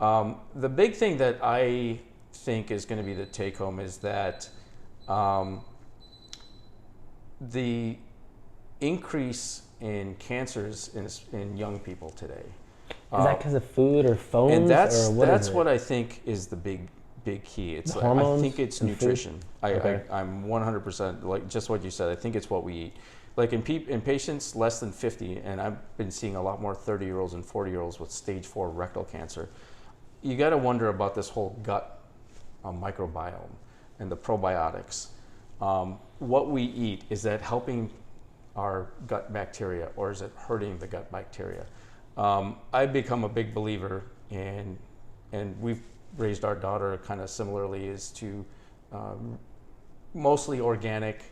The big thing that I think is going to be the take home is that um, the increase in cancers in young people today. Is that because of food or And phones or what is that's it? what I think is the big key. It's like, I Hormones think it's and food? nutrition. Okay. I'm 100% like just what you said. I think it's what we eat. Like in patients less than 50, and I've been seeing a lot more 30-year-olds and 40-year-olds with stage 4 rectal cancer. You got to wonder about this whole gut microbiome and the probiotics. What we eat, is that helping our gut bacteria or is it hurting the gut bacteria? I've become a big believer in, and we've raised our daughter kind of similarly, is to mostly organic,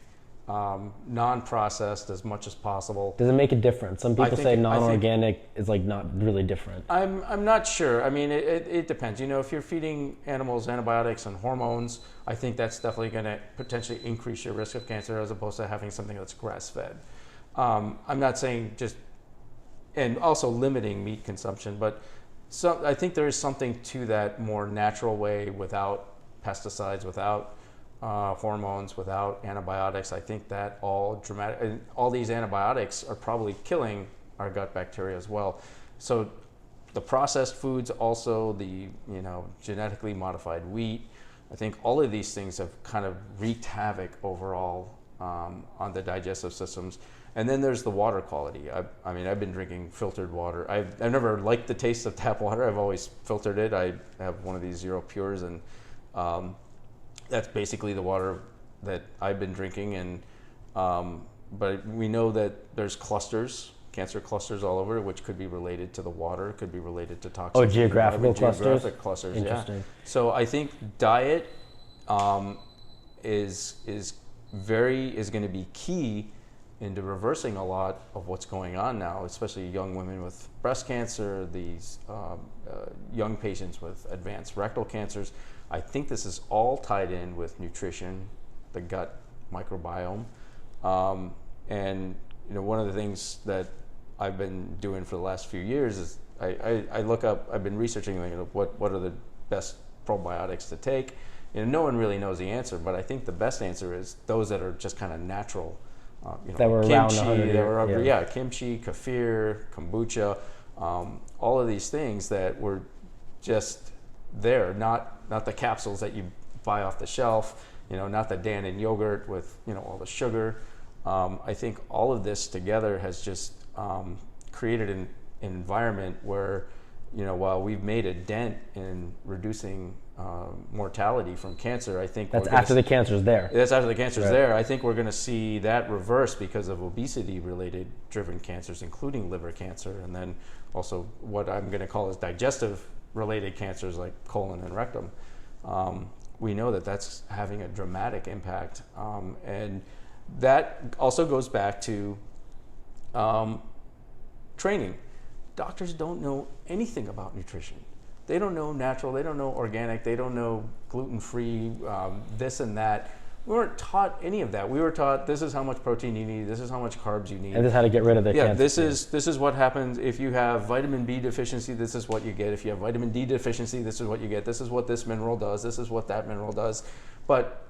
non-processed as much as possible. Does it make a difference? Some people say I think non-organic is like not really different. I'm not sure. I mean, it depends. You know, if you're feeding animals antibiotics and hormones, I think that's definitely going to potentially increase your risk of cancer as opposed to having something that's grass-fed. I'm not saying just, and also limiting meat consumption, but I think there is something to that more natural way without pesticides, without hormones, without antibiotics. I think that all these antibiotics are probably killing our gut bacteria as well. So the processed foods, also the genetically modified wheat, I think all of these things have kind of wreaked havoc overall on the digestive systems. And then there's the water quality. I mean, I've been drinking filtered water. I've never liked the taste of tap water. I've always filtered it. I have one of these Zero Pures, and that's basically the water that I've been drinking. And but we know that there's cancer clusters all over, which could be related to the water, could be related to toxins. Oh, geographical clusters? Geographic clusters, Interesting. yeah. So I think diet is going to be key into reversing a lot of what's going on now, especially young women with breast cancer, these young patients with advanced rectal cancers. I think this is all tied in with nutrition, the gut microbiome, and one of the things that I've been doing for the last few years is I look up. I've been researching what are the best probiotics to take. No one really knows the answer, but I think the best answer is those that are just kind of natural. That were around 100 years. Yeah, kimchi, kefir, kombucha, all of these things that were just there, not the capsules that you buy off the shelf, not the Dannon yogurt with all the sugar. I think all of this together has just created an environment where, while we've made a dent in reducing mortality from cancer, I think that's after the cancer's there. That's after the cancer's Right. there. I think we're going to see that reverse because of obesity-related driven cancers, including liver cancer, and then also what I'm going to call as digestive-related cancers like colon and rectum. We know that that's having a dramatic impact, and that also goes back to training. Doctors don't know anything about nutrition. They don't know natural, they don't know organic, they don't know gluten-free, this and that. We weren't taught any of that. We were taught this is how much protein you need, this is how much carbs you need. And this is how to get rid of the cancer. This is what happens if you have vitamin B deficiency, this is what you get. If you have vitamin D deficiency, this is what you get. This is what this mineral does, this is what that mineral does. But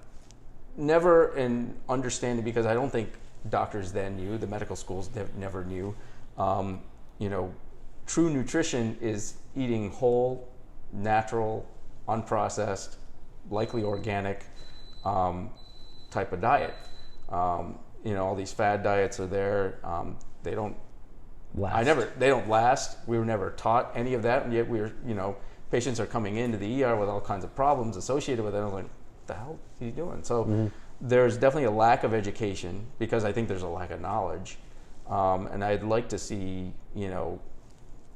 never in understanding, because I don't think doctors then knew, the medical schools never knew. True nutrition is eating whole, natural, unprocessed, likely organic type of diet. All these fad diets are there. They don't last. They don't last. We were never taught any of that, and yet patients are coming into the ER with all kinds of problems associated with it. I was like, what the hell are you doing? So there's definitely a lack of education, because I think there's a lack of knowledge. And I'd like to see,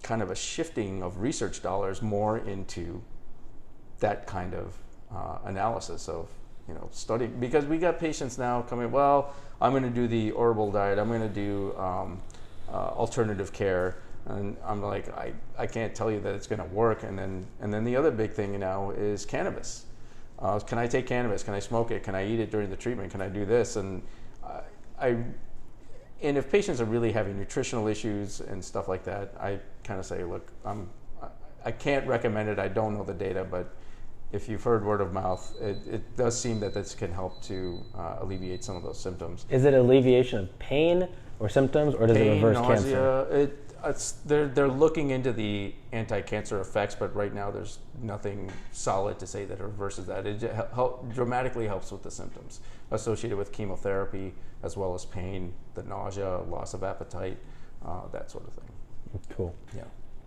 kind of a shifting of research dollars more into that kind of analysis of, studying, because we got patients now coming, well, I'm going to do the orbital diet, I'm going to do alternative care, and I'm like, I can't tell you that it's going to work. And then the other big thing now is cannabis. Can I take cannabis? Can I smoke it? Can I eat it during the treatment? Can I do this? And and if patients are really having nutritional issues and stuff like that, I kind of say, look, I can't recommend it. I don't know the data, but if you've heard word of mouth, it does seem that this can help to alleviate some of those symptoms. Is it alleviation of pain or symptoms, or does it reverse cancer? They're looking into the anti-cancer effects, but right now there's nothing solid to say that it reverses that. It dramatically helps with the symptoms associated with chemotherapy, as well as pain, the nausea, loss of appetite, that sort of thing. Cool. Yeah.